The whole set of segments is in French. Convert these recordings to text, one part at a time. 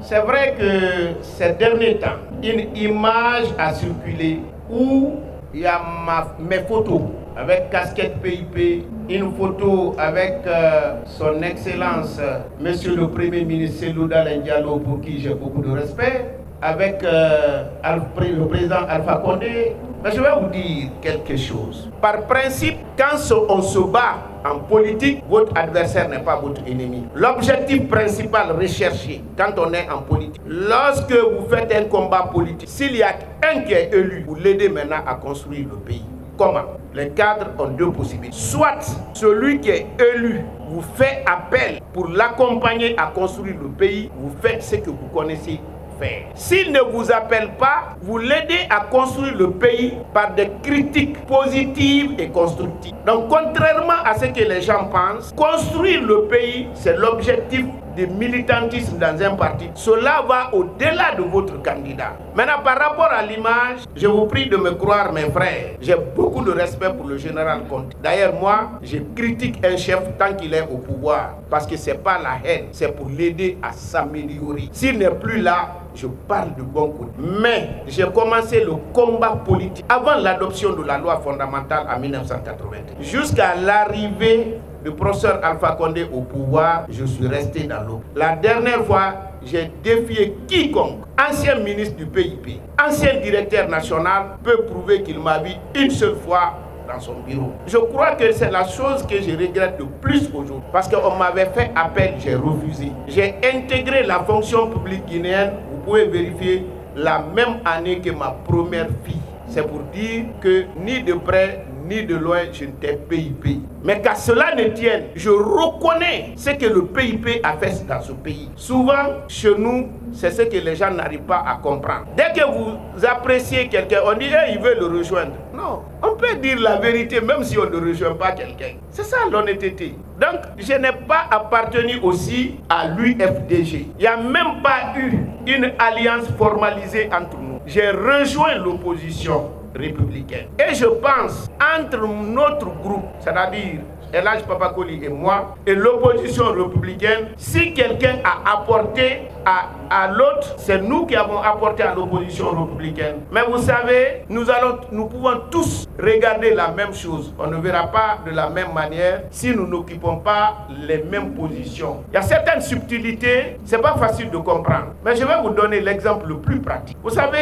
C'est vrai que ces derniers temps, une image a circulé où il y a mes photos avec casquette PIP, une photo avec son Excellence, Monsieur le Premier ministre Cellou Dalein Diallo, pour qui j'ai beaucoup de respect, avec le président Alpha Condé. Mais je vais vous dire quelque chose. Par principe, quand on se bat en politique, votre adversaire n'est pas votre ennemi. L'objectif principal recherché quand on est en politique, lorsque vous faites un combat politique, s'il y a un qui est élu, vous l'aidez maintenant à construire le pays. Comment? Les cadres ont deux possibilités. Soit celui qui est élu vous fait appel pour l'accompagner à construire le pays, vous faites ce que vous connaissez faire. S'il ne vous appelle pas, vous l'aidez à construire le pays par des critiques positives et constructives. Donc, contrairement à ce que les gens pensent, construire le pays, c'est l'objectif du militantisme dans un parti. Cela va au-delà de votre candidat. Maintenant, par rapport à l'image, je vous prie de me croire, mes frères. J'ai beaucoup de respect pour le général Conté. D'ailleurs, moi, je critique un chef tant qu'il est au pouvoir. Parce que ce n'est pas la haine, c'est pour l'aider à s'améliorer. S'il n'est plus là, je parle de bon côté. Mais j'ai commencé le combat politique avant l'adoption de la loi fondamentale en 1980. Jusqu'à l'arrivée du professeur Alpha Condé au pouvoir, je suis resté dans l'eau. La dernière fois, j'ai défié quiconque, ancien ministre du PIP, ancien directeur national, peut prouver qu'il m'a vu une seule fois dans son bureau. Je crois que c'est la chose que je regrette le plus aujourd'hui. Parce qu'on m'avait fait appel, j'ai refusé. J'ai intégré la fonction publique guinéenne, vous pouvez vérifier, la même année que ma première fille. C'est pour dire que ni de près, ni de loin, je n'étais PIP. Mais qu'à cela ne tienne, je reconnais ce que le PIP a fait dans ce pays. Souvent, chez nous, c'est ce que les gens n'arrivent pas à comprendre. Dès que vous appréciez quelqu'un, on dit hey, il veut le rejoindre. Non, on peut dire la vérité même si on ne rejoint pas quelqu'un. C'est ça l'honnêteté. Donc, je n'ai pas appartenu aussi à l'UFDG. Il n'y a même pas eu une alliance formalisée entre nous. J'ai rejoint l'opposition républicaine. Et je pense, entre notre groupe, c'est-à-dire Elhadji Papakoli et moi, et l'opposition républicaine, si quelqu'un a apporté à l'autre, c'est nous qui avons apporté à l'opposition républicaine. Mais vous savez, nous pouvons tous regarder la même chose. On ne verra pas de la même manière si nous n'occupons pas les mêmes positions. Il y a certaines subtilités, c'est pas facile de comprendre. Mais je vais vous donner l'exemple le plus pratique. Vous savez,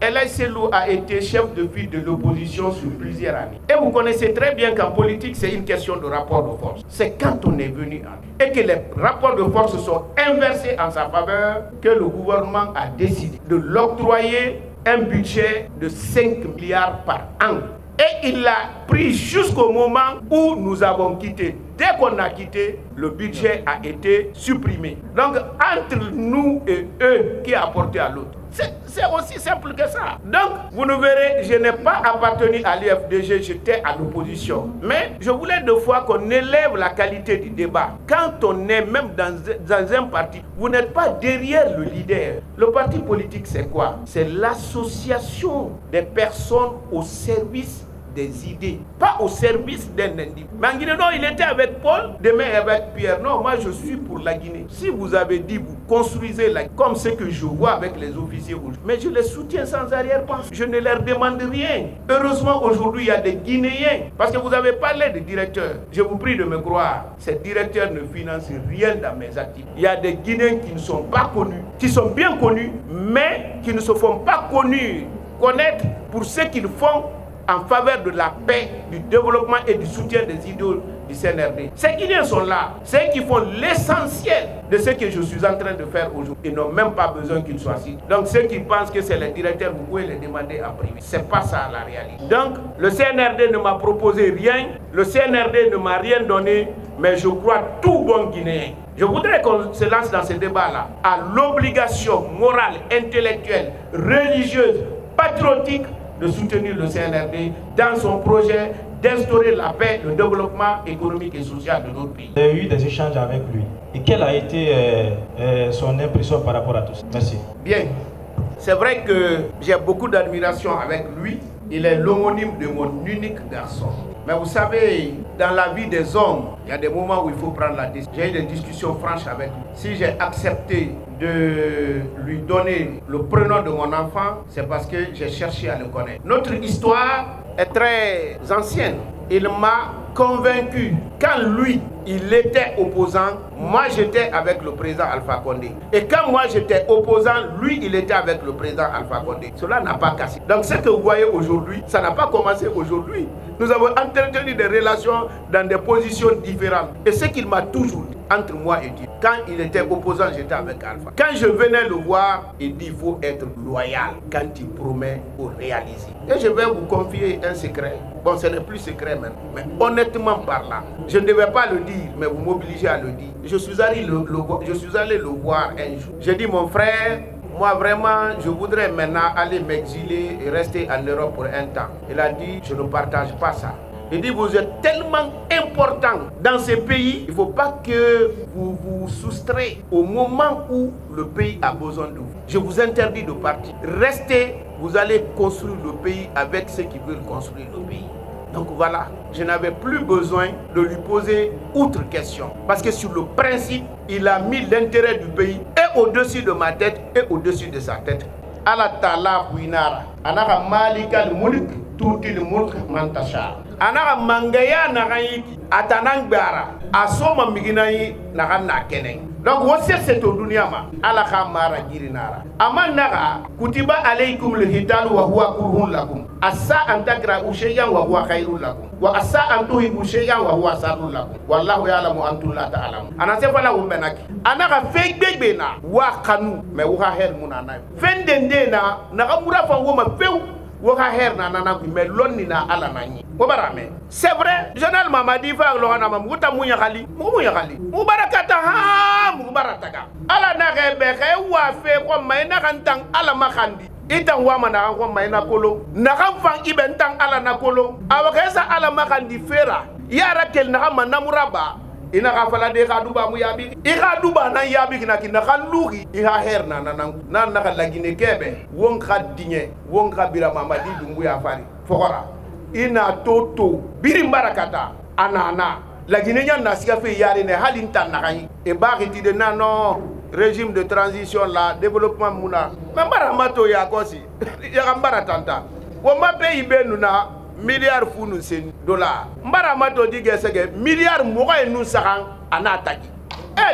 Elhadji Cellou a été chef de file de l'opposition sur plusieurs années. Et vous connaissez très bien qu'en politique, c'est une question de rapport de force. C'est quand on est venu et que les rapports de force sont inversés en sa faveur que le gouvernement a décidé de l'octroyer un budget de 5 milliards par an. Et il l'a pris jusqu'au moment où nous avons quitté. Dès qu'on a quitté, le budget a été supprimé. Donc, entre nous et eux, qui a apporté à l'autre? C'est aussi simple que ça. Donc, vous ne verrez, je n'ai pas appartenu à l'UFDG, j'étais à l'opposition. Mais je voulais deux fois qu'on élève la qualité du débat. Quand on est même dans un parti, vous n'êtes pas derrière le leader. Le parti politique, c'est quoi? C'est l'association des personnes au service des idées, pas au service d'un individu. Mais en Guinée, non, il était avec Paul, demain avec Pierre. Non, moi je suis pour la Guinée. Si vous avez dit, vous construisez comme ce que je vois avec les officiers rouges, mais je les soutiens sans arrière-pensée. Je ne leur demande rien. Heureusement, aujourd'hui, il y a des Guinéens. Parce que vous avez parlé de directeurs. Je vous prie de me croire, ces directeurs ne financent rien dans mes activités. Il y a des Guinéens qui ne sont pas connus, qui sont bien connus, mais qui ne se font pas connaître pour ce qu'ils font en faveur de la paix, du développement et du soutien des idéaux du CNRD. Ces Guinéens sont là. C'est eux qui font l'essentiel de ce que je suis en train de faire aujourd'hui. Ils n'ont même pas besoin qu'ils soient cités. Donc ceux qui pensent que c'est les directeurs, vous pouvez les demander en privé. Ce n'est pas ça la réalité. Donc le CNRD ne m'a proposé rien. Le CNRD ne m'a rien donné. Mais je crois tout bon Guinéen. Je voudrais qu'on se lance dans ce débat-là. À l'obligation morale, intellectuelle, religieuse, patriotique de soutenir le CNRD dans son projet d'instaurer la paix, le développement économique et social de notre pays. Vous avez eu des échanges avec lui. Et quelle a été son impression par rapport à tout ça? Merci. Bien. C'est vrai que j'ai beaucoup d'admiration avec lui Il est l'homonyme de mon unique garçon. Mais vous savez, dans la vie des hommes, il y a des moments où il faut prendre la décision. J'ai eu des discussions franches avec lui. Si j'ai accepté de lui donner le prénom de mon enfant, c'est parce que j'ai cherché à le connaître. Notre histoire est très ancienne. Il m'a convaincu. Quand lui, il était opposant, moi j'étais avec le président Alpha Condé. Et quand moi j'étais opposant, lui il était avec le président Alpha Condé. Cela n'a pas cassé. Donc ce que vous voyez aujourd'hui, ça n'a pas commencé aujourd'hui. Nous avons entretenu des relations dans des positions différentes. Et ce qu'il m'a toujours dit entre moi et Dieu, quand il était opposant, j'étais avec Alpha. Quand je venais le voir, il dit il faut être loyal. Quand il promet, il faut réaliser. Et je vais vous confier un secret. Bon, ce n'est plus secret maintenant. Mais honnêtement parlant, je ne devais pas le dire, mais vous m'obligez à le dire. Je suis allé le voir un jour. J'ai dit, mon frère, moi vraiment, je voudrais maintenant aller m'exiler et rester en Europe pour un temps. Il a dit, je ne partage pas ça. Il dit, vous êtes tellement important dans ces pays, il ne faut pas que vous vous soustrayez au moment où le pays a besoin de vous. Je vous interdis de partir. Restez, vous allez construire le pays avec ceux qui veulent construire le pays. Donc voilà, je n'avais plus besoin de lui poser autre question. Parce que sur le principe, il a mis l'intérêt du pays et au-dessus de ma tête et au-dessus de sa tête. Allah Ta'ala Huinara, Anara Malika le Mulk, tout le Mulk Mantasha. Anara Mangaya Naraiki, Atanangbara, Asoma Miginayi, Narana Keneng. Donc, voici cette dunyama, Allah Khamara Girinara. Amanara, Kutiba alaykum le hital wa huwa kurhun lakum. Asa antagra usheyan wa huwa khairun lakum. Wa asa antuhi usheyan wa huwa sarun lakum. Wallahu ya'lamu antum la ta'lamun. Anasema la umbenaki. Anaka fake bebe na wa kanu me wa her munana. Fendende na nakamura fa woma feu. Woka her na nana me lonni na ala nani. Obarame. C'est vrai, Général Mamadi fa lo na mamuta munya khali. Munya khali. Mubarakata ha mubarataka. Ala na rebe khe wa fe ko mayna kantang ala makhandi. Itang wa mana ko mayna kolo. Na kan fang ibentang ala na kolo. Awakesa ala makhandi fera. Yara kel na manamuraba. Ina ka fala de ka duba mu yabi ika duba nan yabi kina kina kan lugi ika her na nan na ka lagine kebe won ka dinye won ka bira Mamadi Dumbu ya fari fokora ina toto biri barakata anana lagine nya na sika fe yari ne halin tan na kan e ba ki de nano régime de transition la développement muna mbara mato ya kosi ya kambara tanta wo mape ibenu na milliard funu sen dollar mbara mato digesege milliard moga enu sakan anataki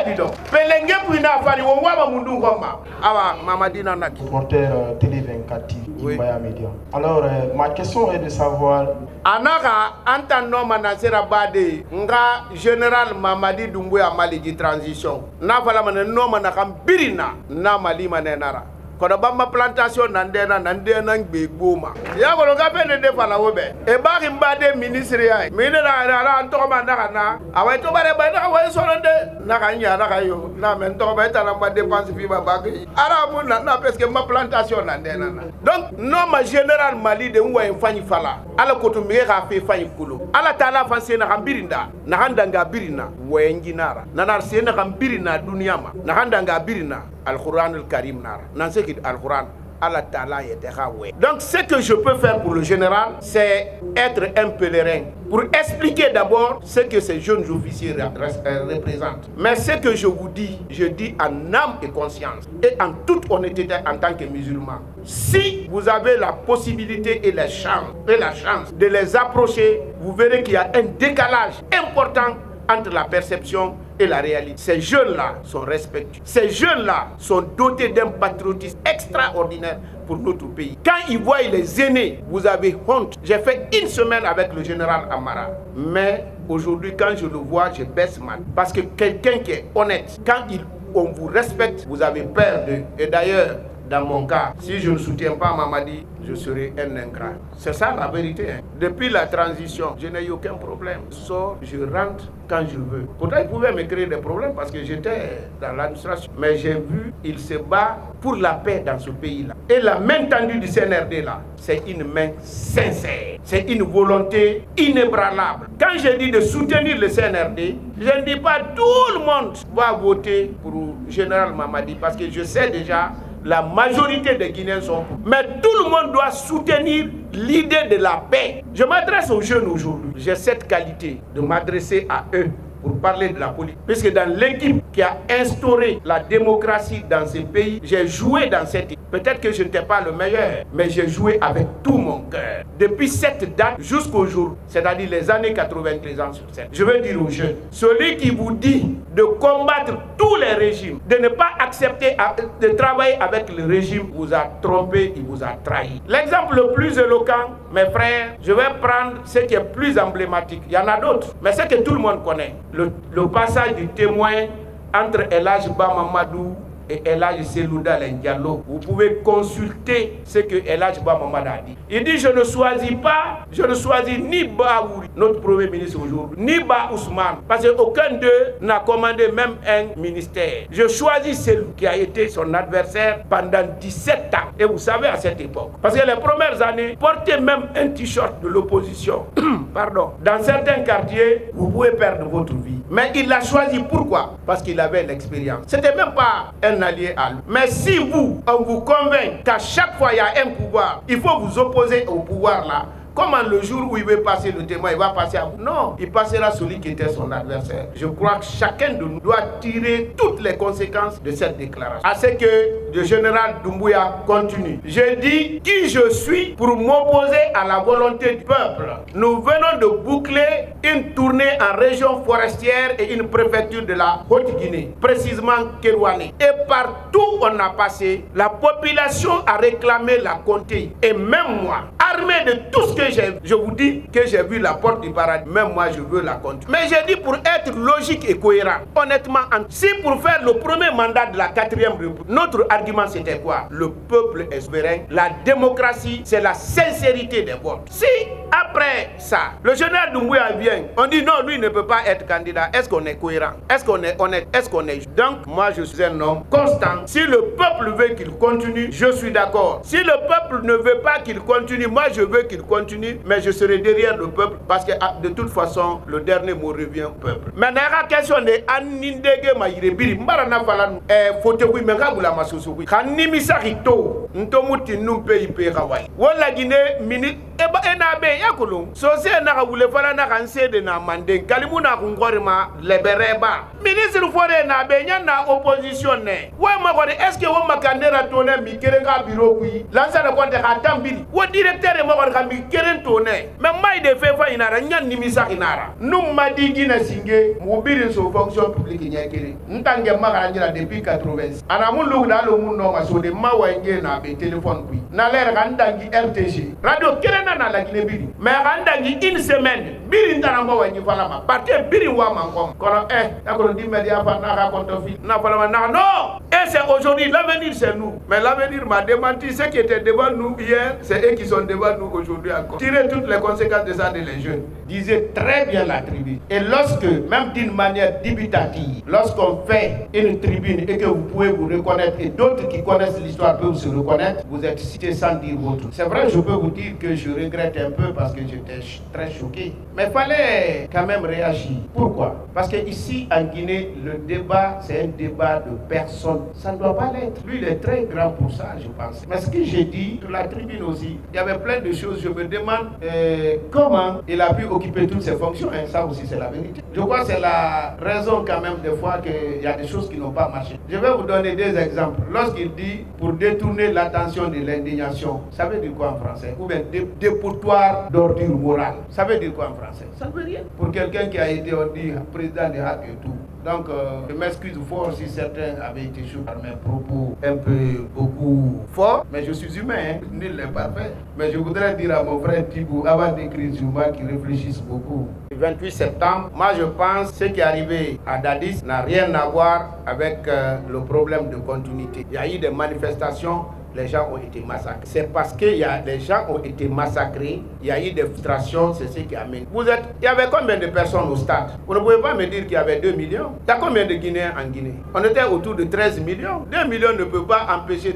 dis donc pelenge puina fari wo waba mundu ngoma awa Mamadi nanaki Reporter Télé 24 Oui. Imbaya Media. Alors ma question est de savoir anaka antano manasera bade nga général Mamadi Dumbu ya Mali di transition na fala man no manakam birina na Mali manenara kono bamba plantation nandena ngbe gboma ya ko ga pende de fala wobe e ba ki mbade ministre ya mine na anto ma na awai to bare ba na awai solonde na ka nya na ka yo na men to ba ta na ba dépense fi ba ba ki ara mu na parce que ma plantation nandena na donc no ma général Mali de nwa fanyi fala ala ko to mi ka fe fanyi kulo ala taala fanse na kambirinda na handanga birina wenginara na nar se na kambirina duniyama na handanga birina Al-Quran al-Karim nara. Al-Quran, Allah Ta'ala donc ce que je peux faire pour le général, c'est être un pèlerin. Pour expliquer d'abord ce que ces jeunes officiers représentent. Mais ce que je vous dis, je dis en âme et conscience. Et en toute honnêteté en tant que musulman. Si vous avez la possibilité et la chance de les approcher, vous verrez qu'il y a un décalage important entre la perception et la réalité. Ces jeunes-là sont respectueux. Ces jeunes-là sont dotés d'un patriotisme extraordinaire pour notre pays. Quand ils voient les aînés, vous avez honte. J'ai fait une semaine avec le général Amara. Mais aujourd'hui, quand je le vois, je baisse mal. Parce que quelqu'un qui est honnête, quand on vous respecte, vous avez peur d'eux. Et d'ailleurs, dans mon cas, si je ne soutiens pas Mamadi, je serai un ingrat. C'est ça la vérité. Hein. Depuis la transition, je n'ai eu aucun problème. Je sors, je rentre quand je veux. Pourtant, il pouvait me créer des problèmes parce que j'étais dans l'administration. Mais j'ai vu, il se bat pour la paix dans ce pays-là. Et la main tendue du CNRD là, c'est une main sincère. C'est une volonté inébranlable. Quand je dis de soutenir le CNRD, je ne dis pas tout le monde va voter pour le général Mamadi parce que je sais déjà La majorité des Guinéens sont pour. Mais tout le monde doit soutenir l'idée de la paix. Je m'adresse aux jeunes aujourd'hui. J'ai cette qualité de m'adresser à eux pour parler de la politique. Puisque dans l'équipe qui a instauré la démocratie dans ce pays, j'ai joué dans cette équipe. Peut-être que je n'étais pas le meilleur, mais j'ai joué avec tout mon cœur. Depuis cette date jusqu'au jour, c'est-à-dire les années 93 ans sur 7. Je veux dire aux jeunes, celui qui vous dit de combattre tous les régimes, de ne pas accepter de travailler avec le régime, vous a trompé, il vous a trahi. L'exemple le plus éloquent, mes frères, je vais prendre ce qui est plus emblématique. Il y en a d'autres, mais ce que tout le monde connaît. Le passage du témoin entre El Hadj Ba Mamadou et El Hadj Selouda Diallo. Vous pouvez consulter ce que El Hadj Ba Mamadou a dit. Il dit: je ne choisis ni Baouri, notre premier ministre aujourd'hui, ni Ba Ousmane, parce qu'aucun d'eux n'a commandé même un ministère. Je choisis celui qui a été son adversaire pendant 17 ans. Et vous savez, à cette époque, parce que les premières années, porter même un t-shirt de l'opposition, pardon, dans certains quartiers, vous pouvez perdre votre vie. Mais il l'a choisi, pourquoi? Parce qu'il avait l'expérience. C'était même pas un allié à lui. Mais si on vous convainc qu'à chaque fois il y a un pouvoir, il faut vous opposer au pouvoir là, comment le jour où il veut passer le témoin, il va passer à vous? Non, il passera celui qui était son adversaire. Je crois que chacun de nous doit tirer toutes les conséquences de cette déclaration. À ce que le général Doumbouya continue. Je dis qui je suis pour m'opposer à la volonté du peuple. Nous venons de boucler une tournée en région forestière et une préfecture de la Haute-Guinée, précisément Kerouané. Et partout où on a passé, la population a réclamé la comté. Et même moi, armé de tout ce que je vous dis que j'ai vu la porte du paradis, même moi je veux la continuer. Mais j'ai dit pour être logique et cohérent, honnêtement, si pour faire le premier mandat de la 4e République, notre argument c'était quoi? Le peuple est souverain, la démocratie c'est la sincérité des votes. Si après ça, le général Doumbouya vient, on dit non, lui il ne peut pas être candidat, est-ce qu'on est cohérent? Est-ce qu'on est honnête? Est-ce qu'on est juste? Donc moi je suis un homme constant. Si le peuple veut qu'il continue, je suis d'accord. Si le peuple ne veut pas qu'il continue, moi je veux qu'il continue, mais je serai derrière le peuple parce que de toute façon le dernier mot revient au peuple. Maintenant la question de Anindege Maïrebiri Mbarana Falan Fotewi Mengabula Masusuwi Kanimisa Rito Ntomuti Numpe Ipe Hawaii Wala Guinée Mini Eba Enabe Yakulung Sose Nakabule Falana Kanse de Namande Kalimuna Kungorima Lebereba Ministre Fore Nabe Yana opposition ne Wama est-ce que Wama Kandera Tone Mikerenga Biro Kui Lansa de Quante Hatambiri Wa directeur de Mawaka Mikeren Tone mais moi de Fefa Inara Nyan Nimisa Inara Nous m'a dit Guinée Singé Moubiri sur fonction publique Nyakiri Ntange Makaranja depuis 80 Anamoulou dans le monde so de Mawenge na be téléphone kui na l'air Randangi RTG Radio Kerena na la Guinée Biri mais Randangi une semaine Biri Ntanamba Wangi Falama Parti Biri Wama Kono d'accord dit média Fanaka Kontofi na Falama non et c'est aujourd'hui l'avenir c'est nous mais l'avenir m'a démenti ce qui était devant nous hier c'est eux qui sont devant nous aujourd'hui encore. Tirer toutes les conséquences de ça de les jeunes disait très bien la tribune et lorsque même d'une manière dubitative lorsqu'on fait une tribune et que vous pouvez vous reconnaître et d'autres qui connaissent l'histoire peuvent se reconnaître, vous êtes cité sans dire votre. C'est vrai, je peux vous dire que je regrette un peu parce que j'étais très choqué. Mais il fallait quand même réagir. Pourquoi? Parce que ici en Guinée, le débat, c'est un débat de personnes. Ça ne doit pas l'être. Lui, il est très grand pour ça, je pense. Mais ce que j'ai dit, sur la tribune aussi, il y avait plein de choses. Je me demande comment il a pu occuper toutes ces fonctions. Et ça aussi, c'est la vérité. Je crois que c'est la raison quand même des fois qu'il y a des choses qui n'ont pas marché. Je vais vous donner des exemples. Lorsqu'il dit pour détourner l'attention de l'indignation, ça veut dire quoi en français? Ou bien dépotoir d'ordure morale. Ça veut dire quoi en français? Ça ne veut rien. Pour quelqu'un qui a été, on dit, président de Hague et tout. Donc, je m'excuse fort si certains avaient été choqués par mes propos un peu, beaucoup forts. Mais je suis humain, hein. Nul n'est parfait. Mais je voudrais dire à mon frère Thibou, avant d'écrire sur moi, qu'il réfléchisse beaucoup. Le 28 septembre, moi je pense que ce qui est arrivé à Dadis n'a rien à voir avec le problème de continuité. Il y a eu des manifestations les gens ont été massacrés. C'est parce que les gens ont été massacrés, il y a eu des frustrations, c'est ce qui amène. Il y avait combien de personnes au stade? Vous ne pouvez pas me dire qu'il y avait 2 millions. Il y a combien de Guinéens en Guinée? On était autour de 13 millions. 2 millions ne peut pas empêcher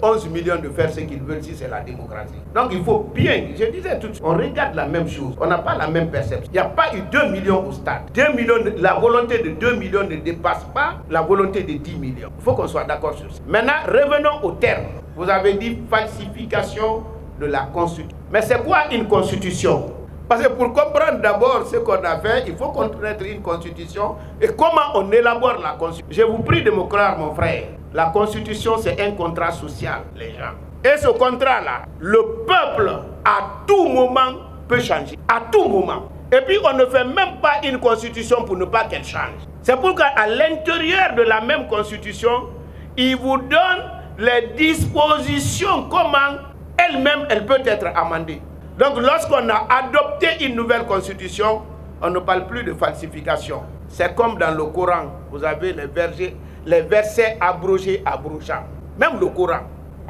11 millions de faire ce qu'ils veulent si c'est la démocratie. Donc il faut bien, je disais tout de suite, on regarde la même chose, on n'a pas la même perception. Il n'y a pas eu 2 millions au stade. 2 millions, la volonté de 2 millions ne dépasse pas la volonté de 10 millions. Il faut qu'on soit d'accord sur ça. Maintenant, revenons au terme. Vous avez dit falsification de la Constitution. Mais c'est quoi une Constitution? Parce que pour comprendre d'abord ce qu'on a fait, il faut connaître une Constitution et comment on élabore la Constitution. Je vous prie de me croire, mon frère. La Constitution, c'est un contrat social, les gens. Et ce contrat-là, le peuple, à tout moment, peut changer. À tout moment. Et puis, on ne fait même pas une Constitution pour ne pas qu'elle change. C'est pourquoi, à l'intérieur de la même Constitution, il vous donne les dispositions, comment elle-même, elle peut être amendée. Donc, lorsqu'on a adopté une nouvelle Constitution, on ne parle plus de falsification. C'est comme dans le Coran, vous avez les versets abrogés, abrogeants. Même le Coran,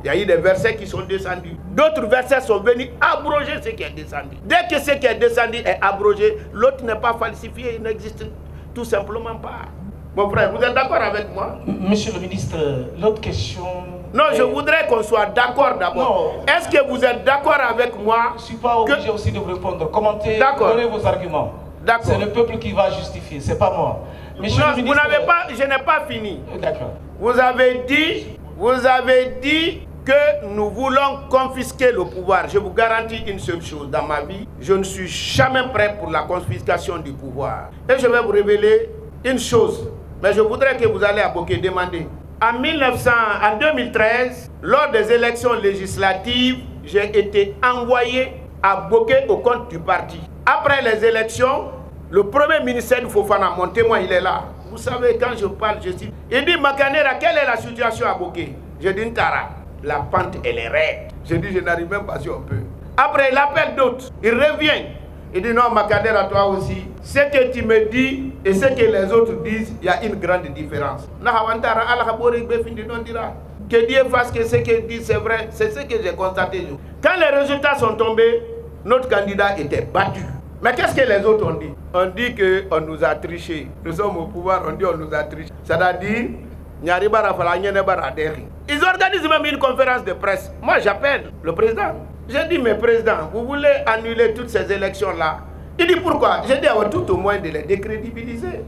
il y a eu des versets qui sont descendus. D'autres versets sont venus abroger ce qui est descendu. Dès que ce qui est descendu est abrogé, l'autre n'est pas falsifié, il n'existe tout simplement pas. Mon frère, vous êtes d'accord avec moi? Monsieur le ministre, l'autre question... Non, je voudrais qu'on soit d'accord d'abord. Est-ce que vous êtes d'accord avec moi? Je ne suis pas obligé aussi de vous répondre. Commentez, donnez vos arguments. C'est le peuple qui va justifier, c'est pas moi. Monsieur le ministre, vous n'avez pas, je n'ai pas fini. D'accord. Vous avez dit que nous voulons confisquer le pouvoir. Je vous garantis une seule chose dans ma vie, je ne suis jamais prêt pour la confiscation du pouvoir. Et je vais vous révéler une chose, mais je voudrais que vous allez à Boké demander. En 2013, lors des élections législatives, j'ai été envoyé à Boké au compte du parti. Après les élections, le premier ministère du Fofana, mon témoin, il est là. Vous savez, quand je parle, je cite. Il dit, Makanera, quelle est la situation à Boké? Je dis, Ntara, la pente, elle est raide. Je dis, je n'arrive même pas si on peut. Après, il appelle d'autres. Il revient. Il dit, non, Makanera, toi aussi. Ce que tu me dis et ce que les autres disent, il y a une grande différence. Que Dieu fasse que ce qu'il dit, c'est vrai. C'est ce que j'ai constaté. Quand les résultats sont tombés, notre candidat était battu. Mais qu'est-ce que les autres ont dit? On dit qu'on nous a triché. Nous sommes au pouvoir, on dit on nous a triché. C'est-à-dire, ils organisent même une conférence de presse. Moi, j'appelle le président. J'ai dit, mais président, vous voulez annuler toutes ces élections-là? Il dit, pourquoi? J'ai dit, tout au moins de les décrédibiliser.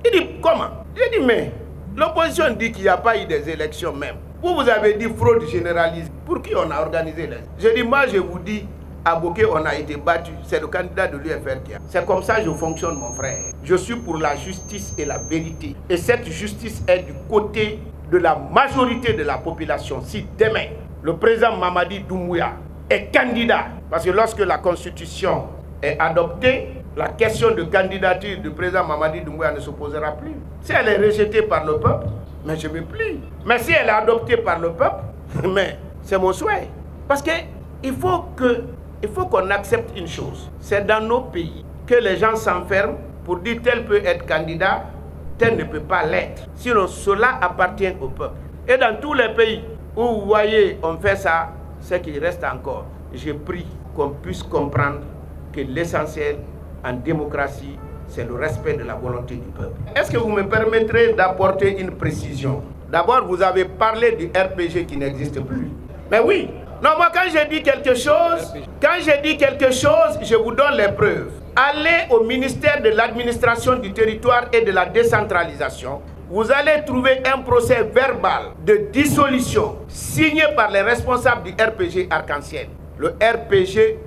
Il dit, comment? J'ai dit, mais l'opposition dit qu'il n'y a pas eu des élections même. Vous avez dit fraude généralisée. Pour qui on a organisé les... J'ai dit, moi, je vous dis, à Boké, on a été battu. C'est le candidat de l'UFR qui a. C'est comme ça que je fonctionne, mon frère. Je suis pour la justice et la vérité. Et cette justice est du côté de la majorité de la population. Si demain, le président Mamadi Doumbouya est candidat, parce que lorsque la Constitution est adoptée, la question de candidature du président Mamadi Doumbouya ne se posera plus. Si elle est rejetée par le peuple, mais je me plie. Mais si elle est adoptée par le peuple, mais c'est mon souhait. Parce que il faut qu'on accepte une chose. C'est dans nos pays que les gens s'enferment pour dire tel peut être candidat, tel ne peut pas l'être. Sinon, cela appartient au peuple. Et dans tous les pays où vous voyez on fait ça, c'est qu'il reste encore. Je prie qu'on puisse comprendre que l'essentiel en démocratie, c'est le respect de la volonté du peuple. Est-ce que vous me permettrez d'apporter une précision? D'abord, vous avez parlé du RPG qui n'existe plus. Mais oui. Non, moi quand je dis quelque chose, je vous donne les preuves. Allez au ministère de l'administration du territoire et de la décentralisation. Vous allez trouver un procès verbal de dissolution signé par les responsables du RPG Arc-en-Ciel. Le RPG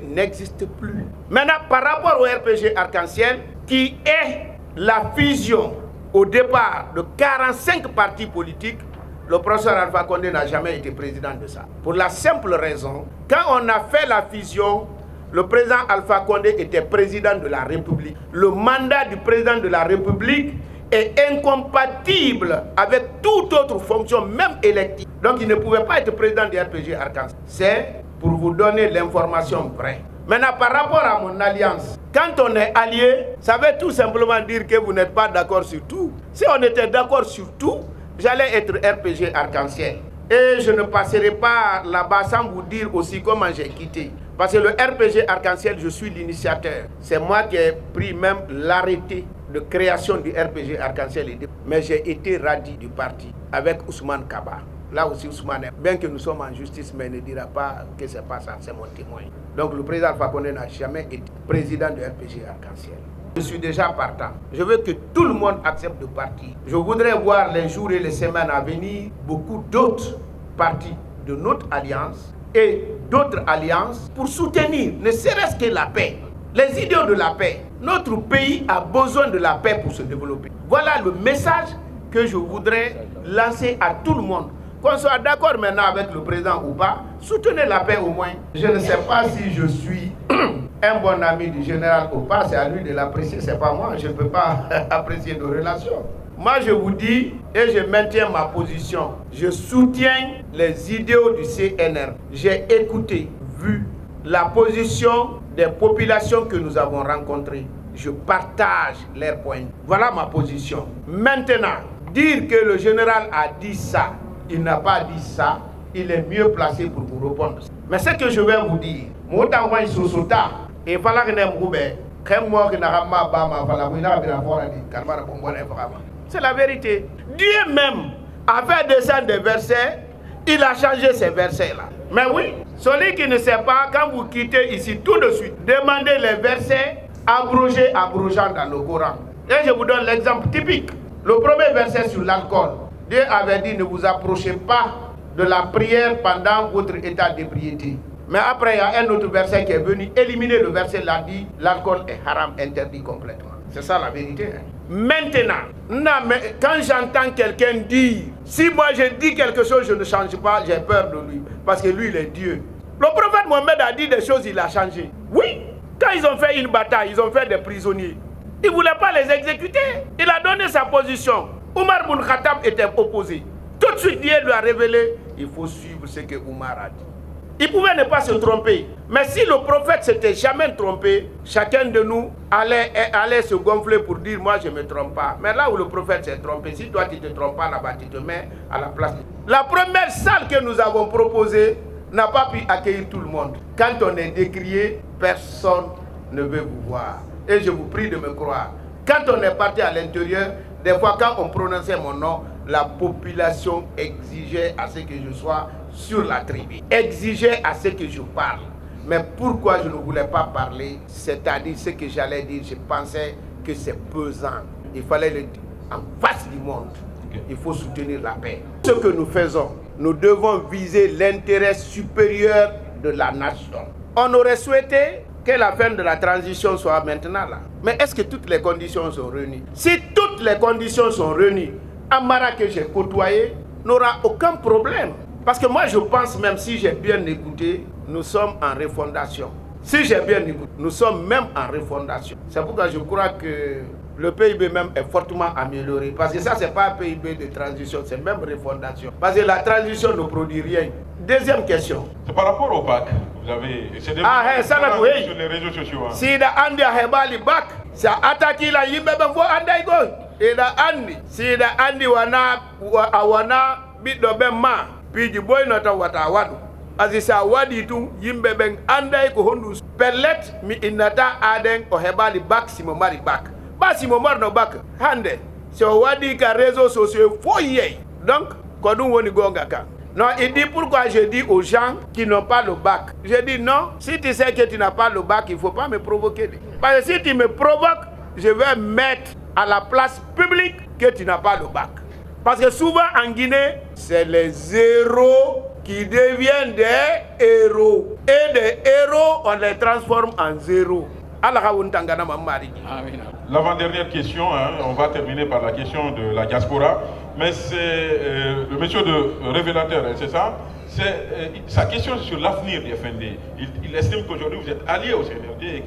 n'existe plus. Maintenant, par rapport au RPG Arc-en-Ciel, qui est la fusion au départ de 45 partis politiques, le professeur Alpha Condé n'a jamais été président de ça. Pour la simple raison, quand on a fait la fusion, le président Alpha Condé était président de la République. Le mandat du président de la République est incompatible avec toute autre fonction, même élective. Donc il ne pouvait pas être président du RPG Arc-en-Ciel. C'est pour vous donner l'information vraie. Maintenant, par rapport à mon alliance, quand on est allié, ça veut tout simplement dire que vous n'êtes pas d'accord sur tout. Si on était d'accord sur tout, j'allais être RPG Arc-en-Ciel. Et je ne passerai pas là-bas sans vous dire aussi comment j'ai quitté. Parce que le RPG Arc-en-Ciel, je suis l'initiateur. C'est moi qui ai pris même l'arrêté de création du RPG Arc-en-Ciel. Mais j'ai été radié du parti avec Ousmane Kaba. Là aussi, Ousmane, bien que nous sommes en justice, mais il ne dira pas que ce n'est pas ça, c'est mon témoin. Donc le président Alpha Condé n'a jamais été président du RPG Arc-en-Ciel. Je suis déjà partant. Je veux que tout le monde accepte de partir. Je voudrais voir les jours et les semaines à venir beaucoup d'autres partis de notre alliance et d'autres alliances pour soutenir ne serait-ce que la paix. Les idéaux de la paix. Notre pays a besoin de la paix pour se développer. Voilà le message que je voudrais lancer à tout le monde. Qu'on soit d'accord maintenant avec le président ou pas, soutenez la paix au moins. Je ne sais pas si je suis un bon ami du général ou pas, c'est à lui de l'apprécier, c'est pas moi, je ne peux pas apprécier nos relations. Moi je vous dis, et je maintiens ma position, je soutiens les idéaux du CNR. J'ai écouté, vu la position des populations que nous avons rencontrées. Je partage leurs points. Voilà ma position. Maintenant, dire que le général a dit ça, il n'a pas dit ça, il est mieux placé pour vous répondre. Mais ce que je vais vous dire, c'est la vérité. Dieu même a fait descendre des versets, il a changé ces versets-là. Mais oui, celui qui ne sait pas, quand vous quittez ici tout de suite, demandez les versets abrogeant dans le Coran. Et je vous donne l'exemple typique. Le premier verset sur l'alcool. Dieu avait dit ne vous approchez pas de la prière pendant votre état d'ébriété. Mais après, il y a un autre verset qui est venu éliminer le verset, l'a dit, l'alcool est haram, interdit complètement. C'est ça la vérité. Hein? Maintenant, non, mais quand j'entends quelqu'un dire, si moi je dis quelque chose, je ne change pas, j'ai peur de lui. Parce que lui, il est Dieu. Le prophète Mohammed a dit des choses, il a changé. Oui, quand ils ont fait une bataille, ils ont fait des prisonniers. Il ne voulait pas les exécuter. Il a donné sa position. Omar Ibn Khattab était opposé. Tout de suite, Dieu lui a révélé, il faut suivre ce que Omar a dit. Il pouvait ne pas se tromper. Mais si le prophète s'était jamais trompé, chacun de nous allait se gonfler pour dire, moi je ne me trompe pas. Mais là où le prophète s'est trompé, si toi tu ne te trompes pas là-bas, tu te mets à la place. La première salle que nous avons proposée n'a pas pu accueillir tout le monde. Quand on est décrié, personne ne veut vous voir. Et je vous prie de me croire. Quand on est parti à l'intérieur, des fois quand on prononçait mon nom, la population exigeait à ce que je sois sur la tribune. Exigeait à ce que je parle. Mais pourquoi je ne voulais pas parler? C'est-à-dire ce que j'allais dire, je pensais que c'est pesant. Il fallait le dire en face du monde. Il faut soutenir la paix. Ce que nous faisons, nous devons viser l'intérêt supérieur de la nation. On aurait souhaité que la fin de la transition soit maintenant là. Mais est-ce que toutes les conditions sont réunies? Si toutes les conditions sont réunies, Amara que j'ai côtoyé n'aura aucun problème. Parce que moi je pense, même si j'ai bien écouté, nous sommes en refondation. Si j'ai bien écouté, nous sommes même en refondation. C'est pourquoi je crois que le PIB même est fortement amélioré. Parce que ça, c'est pas un PIB de transition, c'est même refondation. Parce que la transition ne produit rien. Deuxième question. C'est par rapport au bac. Vous avez... C'est ça là, sur les réseaux sociaux. Hein. Si la andi a hebali bac, c'est attaqué la yimbe ben vo andai go. Et la andi, si la andi wana bido ben ma, puis du boy nota wata wadu. Azisa wadi tu yimbe ben andai ko hondu pellet mi inata aden o hebali bac si mo mari bac. Ba si mo mar no bac hande. So wadi ka réseaux sociaux foyer. Donc kodun woni gonga ka. Non, il dit pourquoi je dis aux gens qui n'ont pas le bac. Je dis non, si tu sais que tu n'as pas le bac, il ne faut pas me provoquer. Parce que si tu me provoques, je vais mettre à la place publique que tu n'as pas le bac. Parce que souvent en Guinée, c'est les zéros qui deviennent des héros. Et des héros, on les transforme en zéros. L'avant-dernière question, hein, on va terminer par la question de la diaspora, mais c'est le monsieur de révélateur, hein, c'est ça? Sa question sur l'avenir du FND. Il estime qu'aujourd'hui vous êtes allié au CNRD et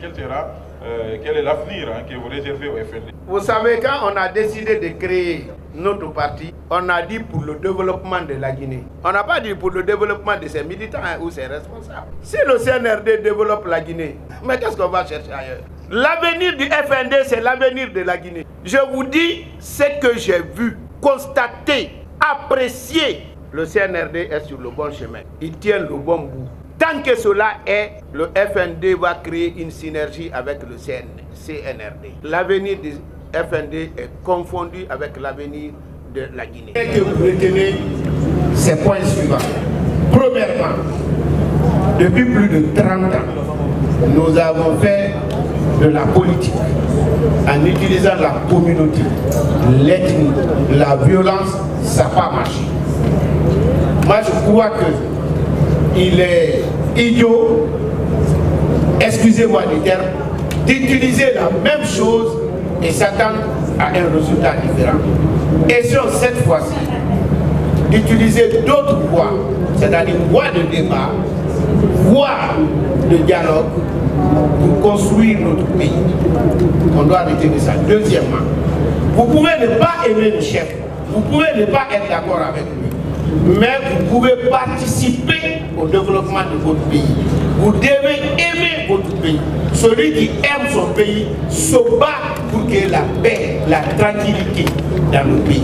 quel est l'avenir hein, que vous réservez au FND? Vous savez, quand on a décidé de créer notre parti, on a dit pour le développement de la Guinée. On n'a pas dit pour le développement de ses militants hein, ou ses responsables. Si le CNRD développe la Guinée, mais qu'est-ce qu'on va chercher ailleurs? L'avenir du FND, c'est l'avenir de la Guinée. Je vous dis ce que j'ai vu, constaté apprécier le CNRD est sur le bon chemin. Il tient le bon bout. Tant que cela est, le FND va créer une synergie avec le CNRD. L'avenir du FND est confondu avec l'avenir de la Guinée. Et que vous retenez ces points suivants. Premièrement, depuis plus de 30 ans, nous avons fait de la politique en utilisant la communauté, l'ethnie, la violence, ça n'a pas marché. Moi je crois qu'il est idiot, excusez-moi du terme, d'utiliser la même chose et s'attendre à un résultat différent. Essayons cette fois-ci d'utiliser d'autres voies, c'est-à-dire voies de débat, voies de dialogue pour construire notre pays. On doit retenir ça. Deuxièmement, vous pouvez ne pas aimer le chef, vous pouvez ne pas être d'accord avec lui, mais vous pouvez participer au développement de votre pays. Vous devez aimer votre pays. Celui qui aime son pays se bat pour qu'il y ait la paix, la tranquillité dans le pays.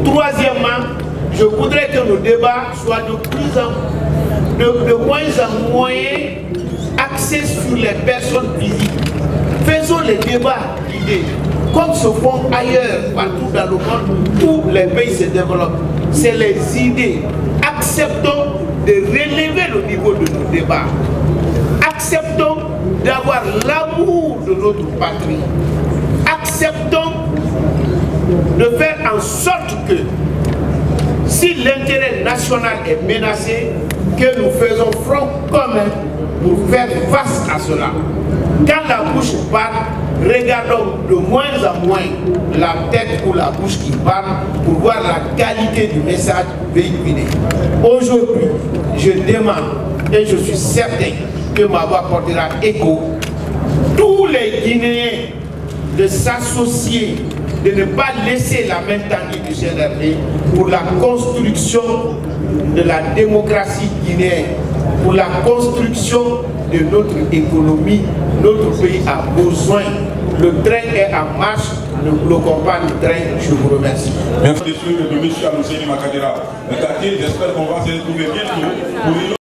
Troisièmement, je voudrais que nos débats soient de moins en moins axés sur les personnes physiques. Faisons les débats d'idées, comme se font ailleurs, partout dans le monde, où les pays se développent. C'est les idées. Acceptons de relever le niveau de nos débats. Acceptons d'avoir l'amour de notre patrie. Acceptons de faire en sorte que, si l'intérêt national est menacé, que nous faisons front commun pour faire face à cela. Quand la bouche parle, regardons de moins en moins la tête ou la bouche qui parle pour voir la qualité du message véhiculé. Aujourd'hui, je demande, et je suis certain que ma voix portera écho, tous les Guinéens de s'associer, de ne pas laisser la main tendue du CNRD pour la construction de la démocratie guinéenne, pour la construction de notre économie. Notre pays a besoin. Le train est en marche, ne bloquons pas le train. Je vous remercie. Merci, monsieur le ministre Makadira. J'espère qu'on va se retrouver bientôt pour